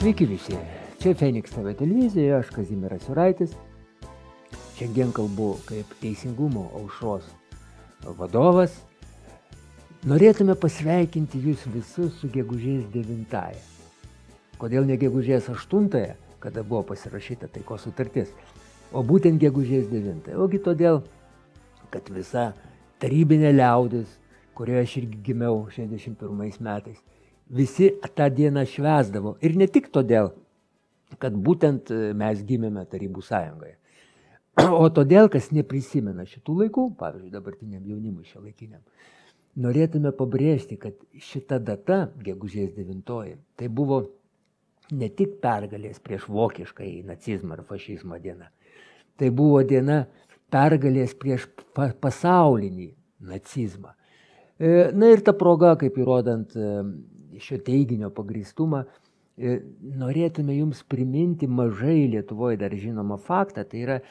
Sveiki visi, čia Feniks TV televizija, aš Kazimieras Juraitis. Šiandien kalbu kaip Teisingumo aušros vadovas. Norėtume pasveikinti jūs visus su gegužės 9. Kodėl ne gegužės 8, kada buvo pasirašyta taikos sutartis, o būtent gegužės 9. Ogi todėl, kad visa tarybinė liaudis, kurioje aš irgi gimiau 61 metais, visi tą dieną švęsdavo. Ir ne tik todėl, kad būtent mes gimėme Tarybų sąjungoje, o todėl, kas neprisimena šitų laikų, pavyzdžiui, dabartiniam jaunimui šiuolaikiniam, norėtume pabrėžti, kad šita data, gegužės 9, tai buvo ne tik pergalės prieš vokiškąjį nacizmą ar fašizmą diena, tai buvo diena pergalės prieš pasaulinį nacizmą. Na ir ta proga, kaip įrodant šio teiginio pagrįstumą, norėtume jums priminti mažai Lietuvoje dar žinomą faktą, tai yra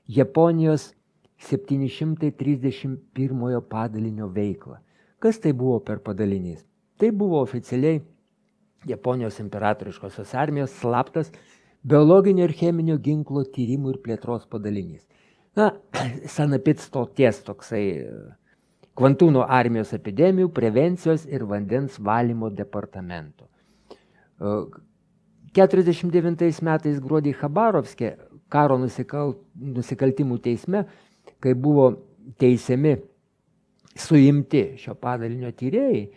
Japonijos 731 padalinio veiklą. Kas tai buvo per padalinys? Tai buvo oficialiai Japonijos imperatoriškosios armijos slaptas biologinio ir cheminio ginklo tyrimų ir plėtros padalinys. Na, Sanapits stoties toksai Kvantūno armijos epidemijų, prevencijos ir vandens valymo departamento. 49 metais gruodį Chabarovske karo nusikaltimų teisme, kai buvo teisiami suimti šio padalinio tyrėjai,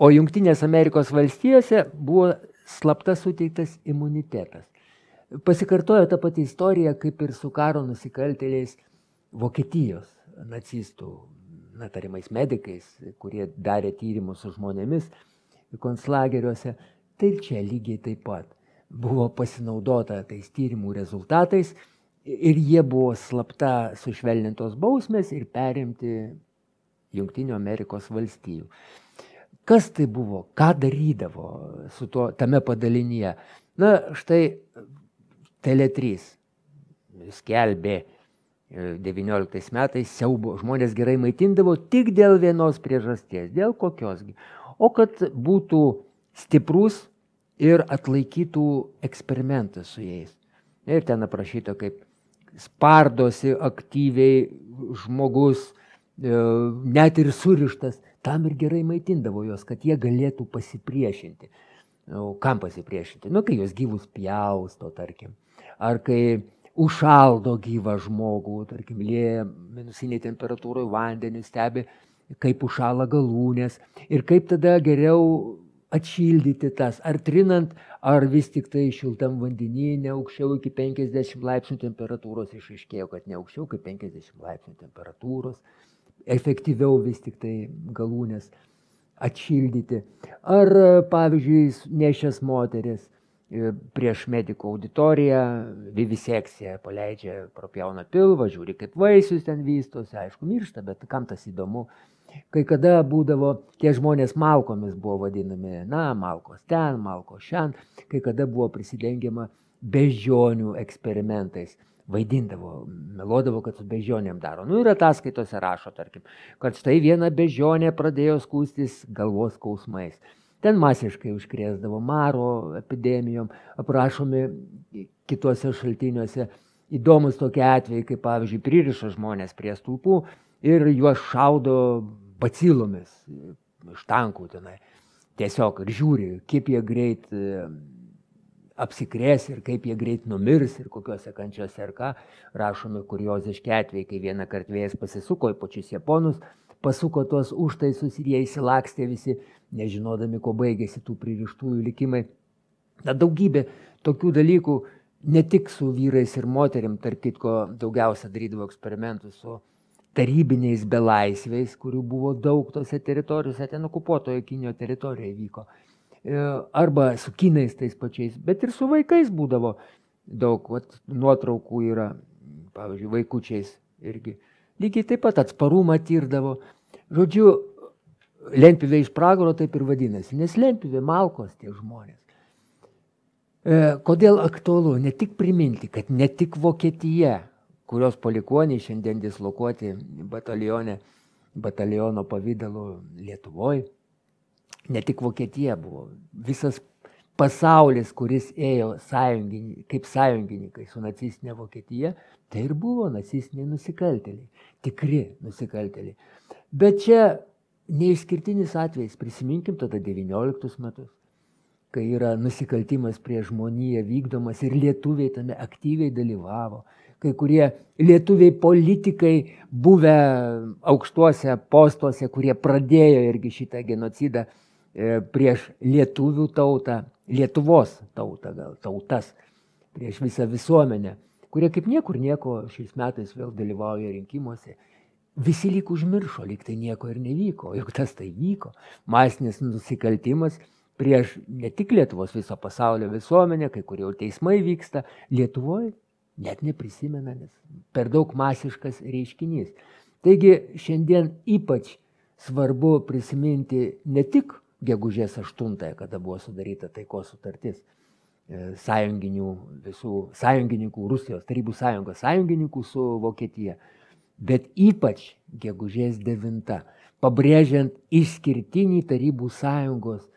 o Jungtinės Amerikos valstijose buvo slapta suteiktas imunitetas. Pasikartojo ta pati istorija, kaip ir su karo nusikaltėliais Vokietijos nacistų, tarimais medikais, kurie darė tyrimus su žmonėmis konclageriuose. Tai čia lygiai taip pat buvo pasinaudota tais tyrimų rezultatais ir jie buvo slapta sušvelnintos bausmės ir perimti Jungtinių Amerikos valstijų. Kas tai buvo? Ką darydavo su tame padalinyje? Na, štai Tele3 skelbė 19 metais siaubo. Žmonės gerai maitindavo tik dėl vienos priežasties. Dėl kokiosgi? O kad būtų stiprus ir atlaikytų eksperimentą su jais. Ir ten aprašyta, kaip spardosi aktyviai žmogus, net ir surištas, tam ir gerai maitindavo juos, kad jie galėtų pasipriešinti. Kam pasipriešinti? Nu, kai juos gyvus pjausto, tarkim. Ar kai užšaldo gyvą žmogų, tarkim, lieja minusiniai temperatūrai vandenį, stebi, kaip užšala galūnės ir kaip tada geriau atšildyti tas, ar trinant, ar vis tik tai šiltam vandenyje ne aukščiau iki 50 laipsnių temperatūros, išaiškėjo, kad ne aukščiau kaip 50 laipsnių temperatūros, efektyviau vis tik tai galūnės atšildyti. Ar, pavyzdžiui, nešęs moteris prieš medikų auditoriją, vivisekciją paleidžia, propjauna pilvą, žiūri, kaip vaisius ten vystosi, aišku, miršta, bet kam tas įdomu. Kai kada būdavo, tie žmonės malkomis buvo vadinami, malkos ten, malkos šian, kai kada buvo prisidengiama beždžionių eksperimentais, vaidindavo, meluodavo, kad su beždžionėm daro. Ir ataskaitose rašo, tarkim, kad štai viena beždžionė pradėjo skųstis galvos skausmais. Ten masiškai užkrėsdavo maro epidemijom, aprašomi kituose šaltiniuose įdomus tokie atvejai, kaip pavyzdžiui pririša žmonės prie stulpų ir juos šaudo bacilomis iš tankų tenai. Tiesiog ir žiūri, kaip jie greit apsikrės ir kaip jie greit numirs ir kokiuose kančiuose ir ką. Rašomi kurioziški atvejai, kai vieną kartą vėjas pasisuko į pačius japonus, pasuko tuos užtaisus ir jie įsilakstė visi, nežinodami, ko baigėsi tų pririštųjų likimai. Daugybė tokių dalykų, ne tik su vyrais ir moterim, tarp kitko daugiausia darydavo eksperimentų su tarybiniais belaisviais, kurių buvo daug tose teritorijose, ten okupuotoje Kinijos teritorijoje vyko. Arba su kinais tais pačiais, bet ir su vaikais būdavo daug. Nuotraukų yra, pavyzdžiui, vaikučiais irgi. Lygiai taip pat atsparumą tirdavo. Žodžiu, lentpjūvė iš pragaro taip ir vadinasi, nes lentpjūvė malkos tie žmonės. Kodėl aktualu? Ne tik priminti, kad ne tik Vokietija, kurios palikuoniai šiandien dislokuoti bataliono pavidalu Lietuvoje, ne tik Vokietija buvo, visas pasaulis, kuris ėjo kaip sąjungininkai su nacistinė Vokietija, tai ir buvo nacistiniai nusikaltėliai, tikri nusikaltėliai. Bet čia neišskirtinis atvejis, prisiminkim tada 19 metus, kai yra nusikaltimas prieš žmoniją vykdomas ir lietuviai tame aktyviai dalyvavo. Kai kurie lietuviai politikai buvę aukštuose postuose, kurie pradėjo irgi šitą genocidą prieš lietuvių tautą, Lietuvos tautą, gal tautas, prieš visą visuomenę, kurie kaip niekur nieko šiais metais vėl dalyvauja rinkimuose. Visi lyg užmiršo, lyg tai nieko ir nevyko, juk tas tai vyko. Masinis nusikaltimas prieš ne tik Lietuvos, viso pasaulio visuomenę, kai kurie teismai vyksta, Lietuvoje net neprisimena, nes per daug masiškas reiškinys. Taigi šiandien ypač svarbu prisiminti ne tik gegužės 8, kada buvo sudaryta taikos sutartis sąjungininkų, Rusijos Tarybų Sąjungos sąjungininkų su Vokietija, bet ypač gegužės 9, pabrėžiant išskirtinį Tarybų Sąjungos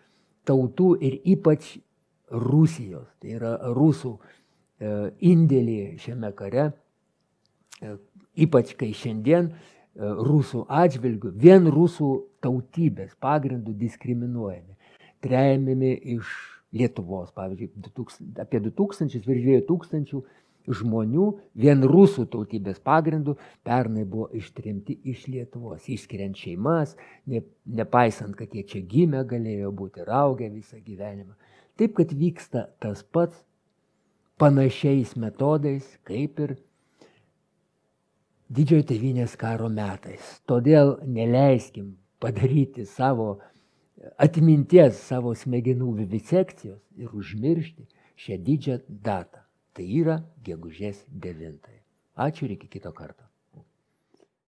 tautų ir ypač Rusijos, tai yra rusų indėlį šiame kare, ypač kai šiandien rusų atžvilgių, vien rusų tautybės pagrindų diskriminuojami, tremiami iš Lietuvos, pavyzdžiui, apie 2000, virš 2000 žmonių vien rusų tautybės pagrindų pernai buvo ištrimti iš Lietuvos, išskiriant šeimas, nepaisant, kad jie čia gimę galėjo būti, raugę visą gyvenimą. Taip, kad vyksta tas pats panašiais metodais, kaip ir Didžiojo tėvynės karo metais. Todėl neleiskim padaryti savo atminties, savo smegenų vivisekcijos ir užmiršti šią didžią datą. Tai yra gegužės 9. Ačiū ir iki kito karto.